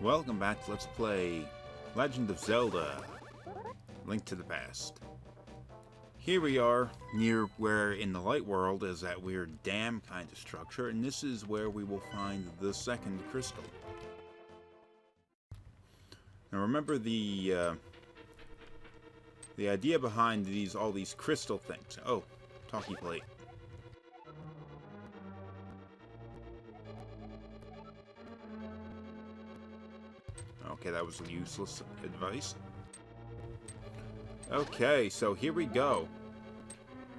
Welcome back to Let's Play Legend of Zelda Link to the Past. Here we are, near where in the light world is that weird dam kind of structure, and this is where we will find the second crystal. Now remember the idea behind all these crystal things. Oh, talkie plate. Okay, that was useless advice. Okay, so here we go.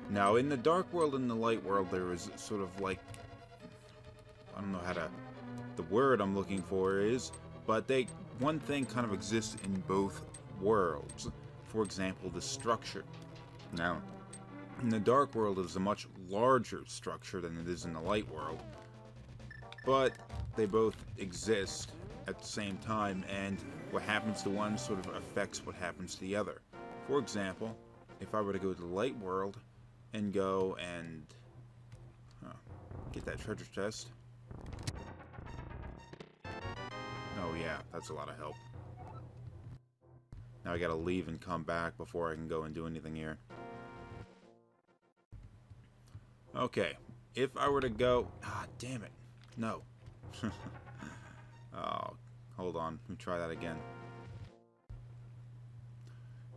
Now, in the dark world and the light world, there is sort of like... I don't know how to... The word I'm looking for is... But one thing kind of exists in both worlds. For example, the structure. Now, in the dark world, it is a much larger structure than it is in the light world. But they both exist at the same time, and what happens to one sort of affects what happens to the other. For example, if I were to go to the light world and go and get that treasure chest. Oh yeah, that's a lot of help. Now I gotta leave and come back before I can go and do anything here. Okay, if I were to go... Ah, damn it. No. Oh, hold on. Let me try that again.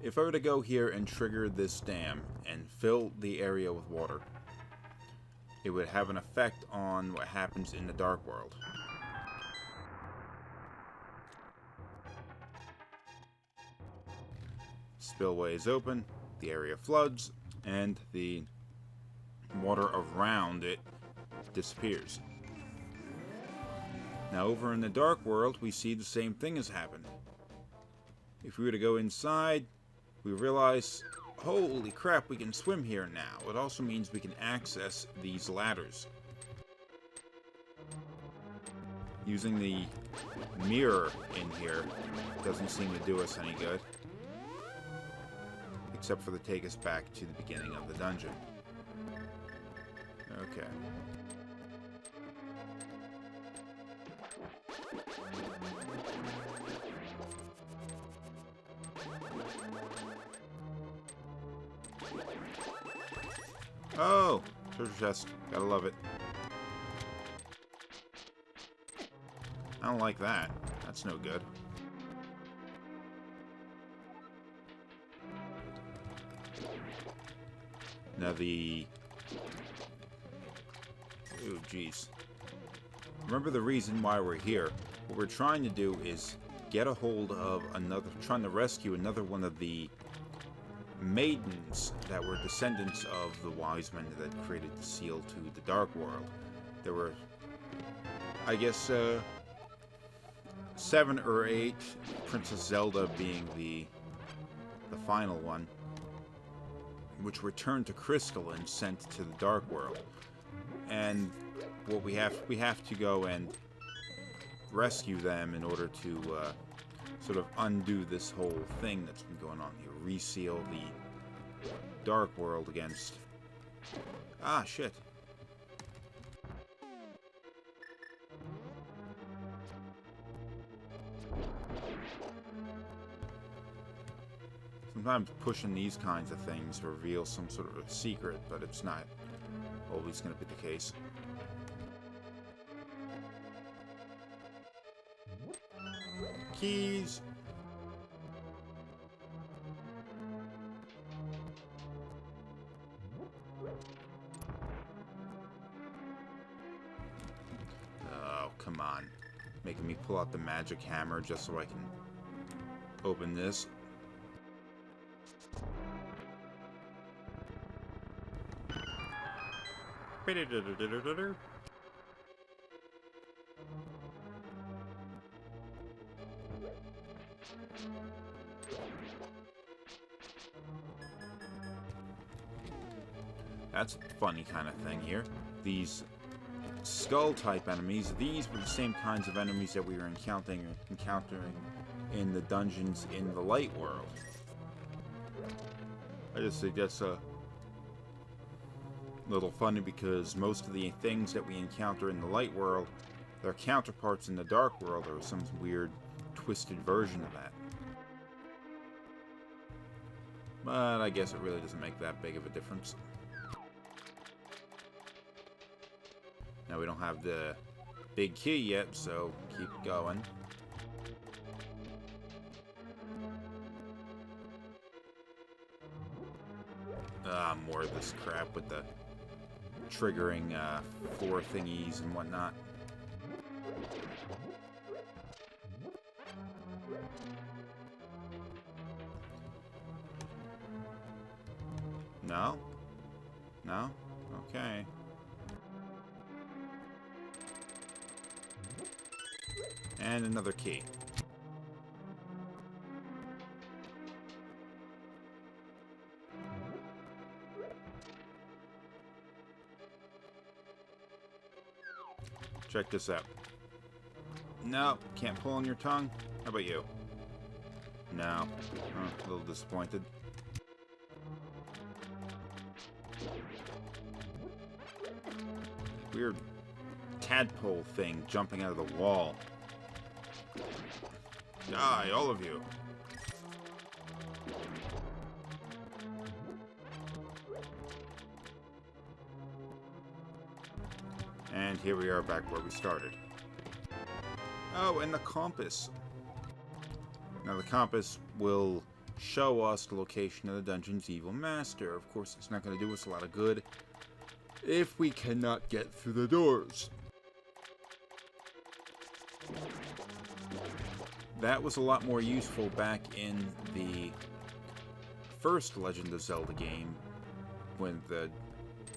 If I were to go here and trigger this dam and fill the area with water, it would have an effect on what happens in the dark world. Spillway is open, the area floods, and the water around it disappears. Now over in the dark world, we see the same thing has happened. If we were to go inside, we realize, holy crap, we can swim here now. It also means we can access these ladders. Using the mirror in here doesn't seem to do us any good. Except for to take us back to the beginning of the dungeon. Okay. Oh! Treasure chest. Gotta love it. I don't like that. That's no good. Now the... Oh, jeez. Remember the reason why we're here. What we're trying to do is get a hold of trying to rescue another one of the maidens that were descendants of the wise men that created the seal to the dark world. There were, I guess, 7 or 8, Princess Zelda being the final one, which returned to Crystal and sent to the dark world. And what we have to go and rescue them in order to sort of undo this whole thing that's been going on here. Reseal the dark world against... Ah, shit. Sometimes pushing these kinds of things reveals some sort of a secret, but it's not always going to be the case. Keys! Oh, come on. Making me pull out the magic hammer just so I can open this. That's a funny kind of thing here. These skull-type enemies, these were the same kinds of enemies that we were encountering in the dungeons in the light world. I just think that's a little funny because most of the things that we encounter in the light world, their counterparts in the dark world are some weird twisted version of that. But I guess it really doesn't make that big of a difference. Now we don't have the big key yet, so keep going. More of this crap with the triggering 4 thingies and whatnot. No? No? Okay. And another key. Check this out. No, can't pull on your tongue. How about you? No. Oh, a little disappointed. Weird tadpole thing jumping out of the wall. Die, all of you. And here we are back where we started. Oh, and the compass. Now the compass will show us the location of the dungeon's evil master. Of course, it's not going to do us a lot of good if we cannot get through the doors. That was a lot more useful back in the first Legend of Zelda game, when the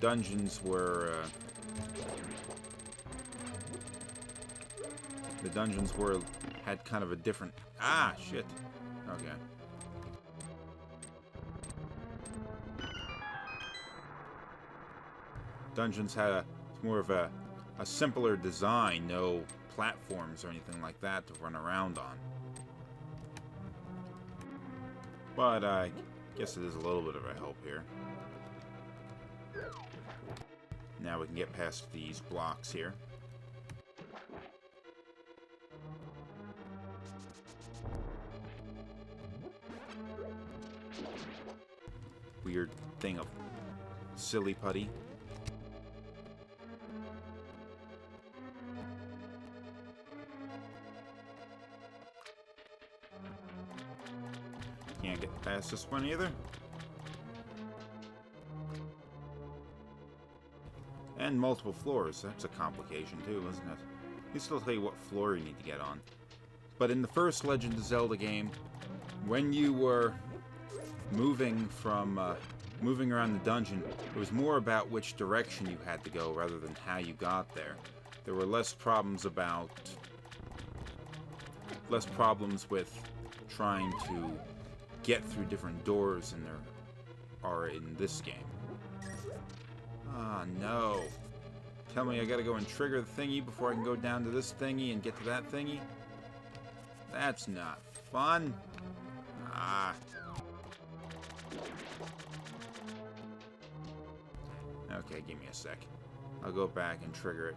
dungeons were had kind of a different... Ah, shit. Okay. Dungeons had more of a simpler design, no platforms or anything like that to run around on. But I guess it is a little bit of a help here. Now we can get past these blocks here. Weird thing of silly putty. Can't get past this one either. And multiple floors. That's a complication too, isn't it? They still tell you what floor you need to get on. But in the first Legend of Zelda game, when you were moving around the dungeon, it was more about which direction you had to go rather than how you got there. There were less problems with trying to get through different doors than there are in this game. Ah, no. Tell me I gotta go and trigger the thingy before I can go down to this thingy and get to that thingy? That's not fun. Ah. Okay, give me a sec. I'll go back and trigger it.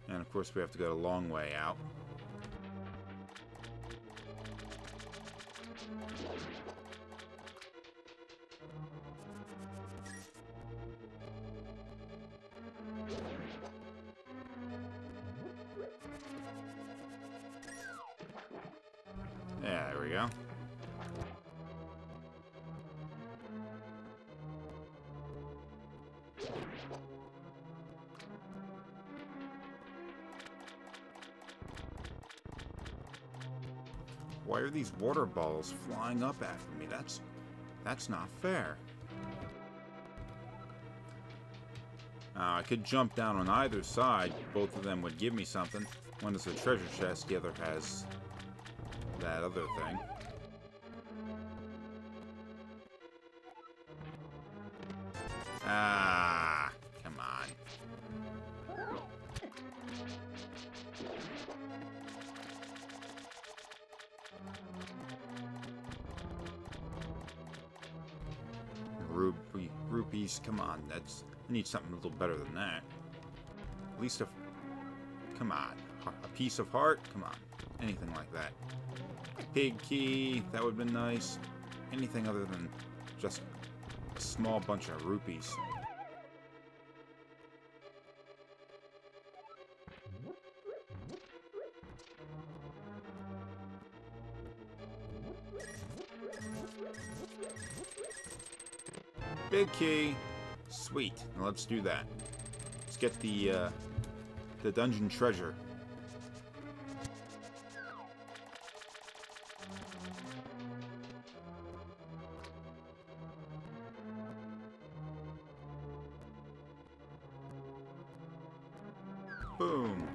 And of course we have to go a long way out. Yeah, there we go. Why are these water balls flying up after me? That's not fair. I could jump down on either side. Both of them would give me something. One is a treasure chest, the other has that other thing. Ah, come on. rupees. Come on, I need something a little better than that. At least come on. A piece of heart? Come on. Anything like that. Pig key, that would have been nice. Anything other than just a small bunch of rupees. Big key. Sweet. Now let's do that. Let's get the dungeon treasure. Boom.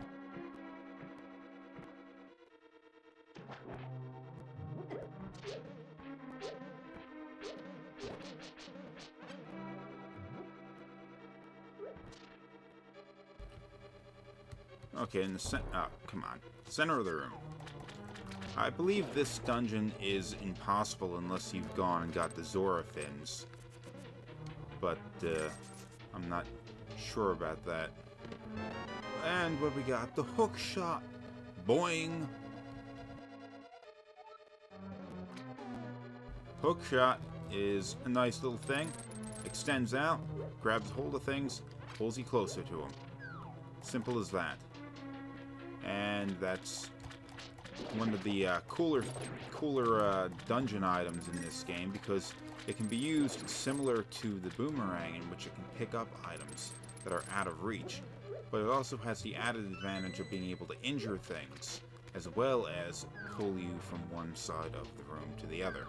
Okay, in the come on. Center of the room. I believe this dungeon is impossible unless you've gone and got the Zora fins. But, I'm not sure about that. And what we got? The hook shot. Boing! Hook shot is a nice little thing. Extends out, grabs hold of things, pulls you closer to them. Simple as that. And that's one of the cooler dungeon items in this game, because it can be used similar to the boomerang, in which it can pick up items that are out of reach. But it also has the added advantage of being able to injure things, as well as pull you from one side of the room to the other.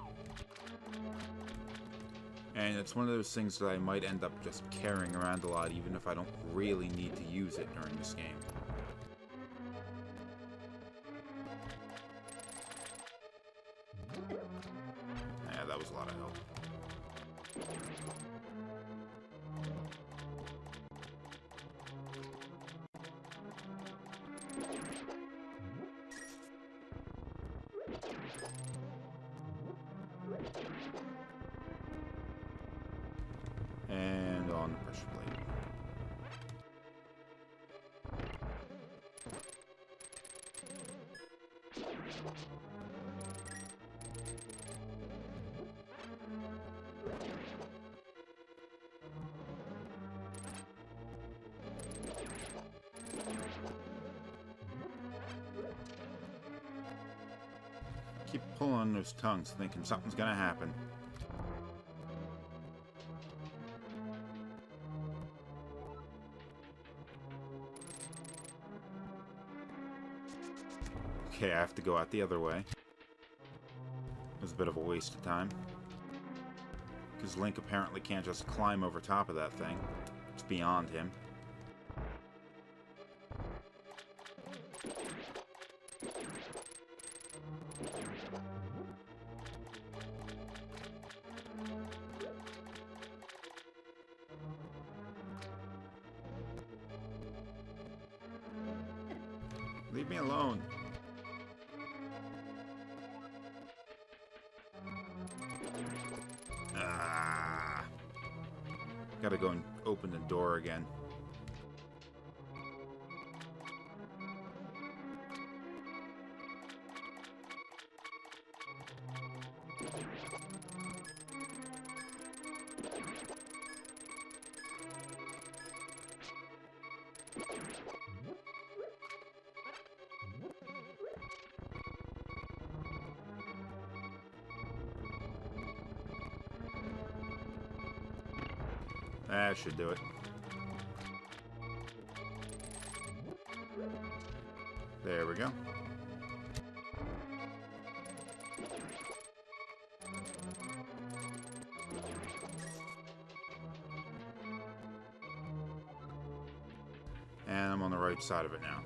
And it's one of those things that I might end up just carrying around a lot, even if I don't really need to use it during this game. Yeah, that was a lot of help. And on the pressure plate. Keep pulling on those tongues, thinking something's gonna happen. Okay, I have to go out the other way. It was a bit of a waste of time. Because Link apparently can't just climb over top of that thing. It's beyond him. Leave me alone. Ah. Gotta go and open the door again. That should do it. There we go. And I'm on the right side of it now.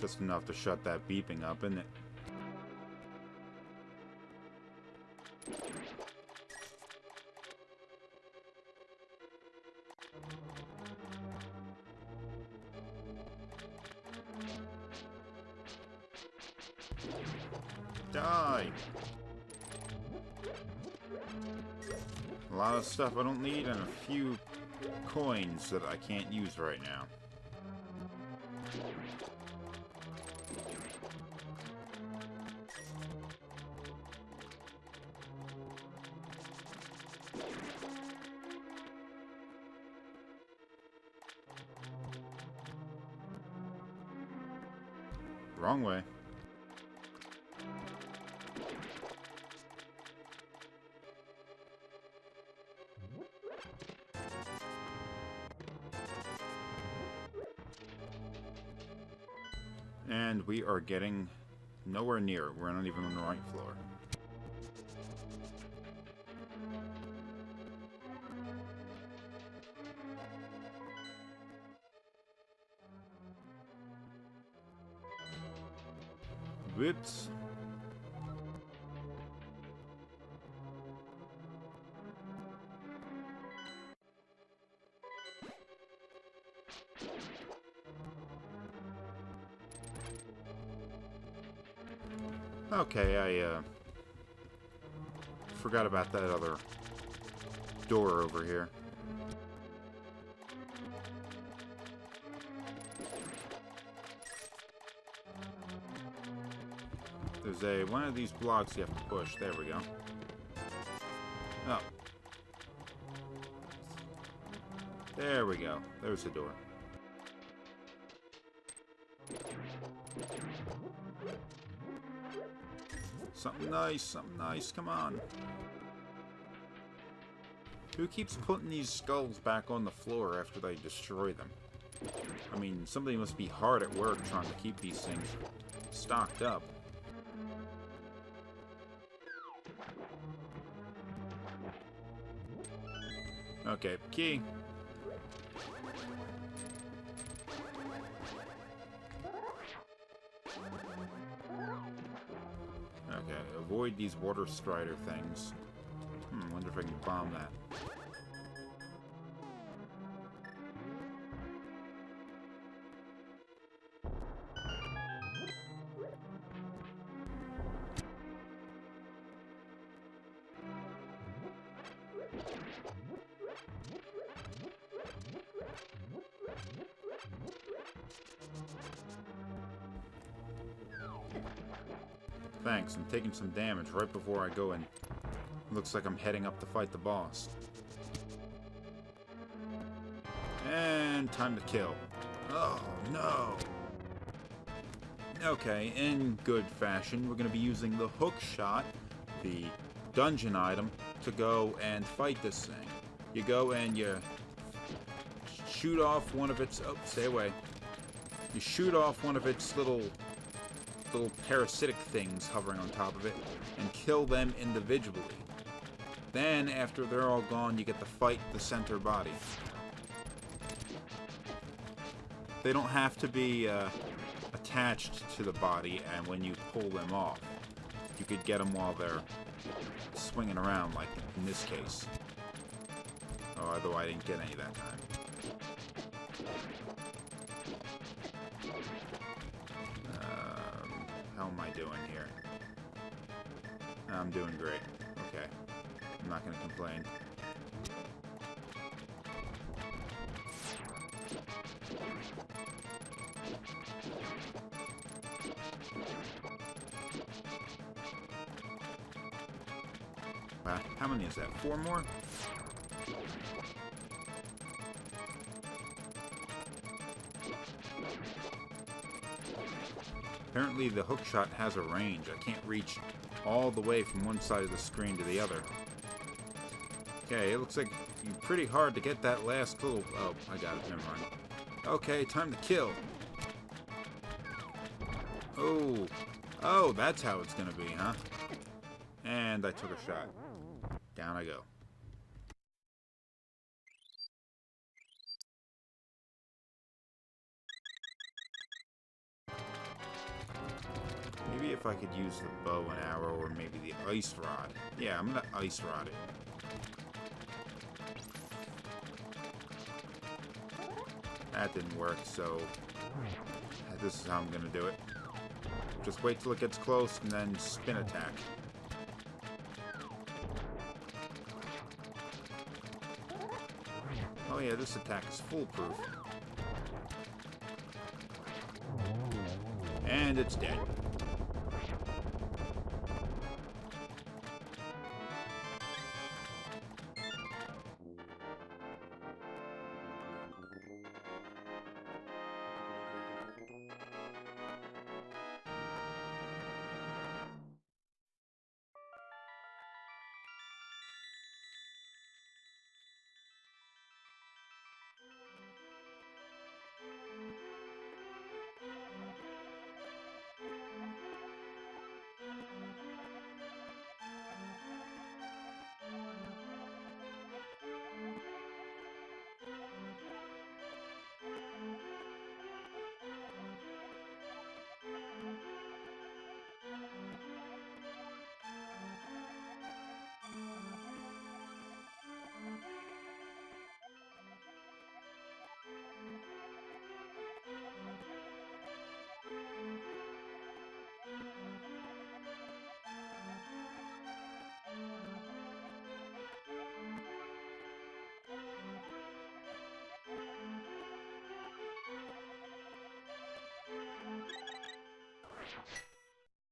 Just enough to shut that beeping up, isn't it? Die! A lot of stuff I don't need and a few coins that I can't use right now. Wrong way. And we are getting nowhere near. We're not even on the right floor. Whoops. Okay, I forgot about that other door over here. There's one of these blocks you have to push. There we go. Oh. There we go. There's the door. Something nice, come on. Who keeps putting these skulls back on the floor after they destroy them? I mean, somebody must be hard at work trying to keep these things stocked up. Okay, key. Okay, avoid these water strider things. Wonder if I can bomb that. Thanks, I'm taking some damage right before I go in. Looks like I'm heading up to fight the boss. And time to kill. Oh, no! Okay, in good fashion, we're going to be using the hook shot, the dungeon item, to go and fight this thing. You go and you shoot off one of its... Oh, stay away. You shoot off one of its little parasitic things hovering on top of it and kill them individually. Then, after they're all gone, you get to fight the center body. They don't have to be attached to the body, and when you pull them off, you could get them while they're swinging around, like in this case. Oh, although I didn't get any that time. How am I doing here? I'm doing great. Okay. I'm not going to complain. How many is that? 4 more? Apparently the hookshot has a range. I can't reach all the way from one side of the screen to the other. Okay, it looks like it's pretty hard to get that last little... Oh, I got it. Never mind. Okay, time to kill. Oh. Oh, that's how it's gonna be, huh? And I took a shot. Down I go. Maybe if I could use the bow and arrow, or maybe the ice rod. Yeah, I'm gonna ice rod it. That didn't work, so this is how I'm gonna do it. Just wait till it gets close and then spin attack. Oh yeah, this attack is foolproof. And it's dead.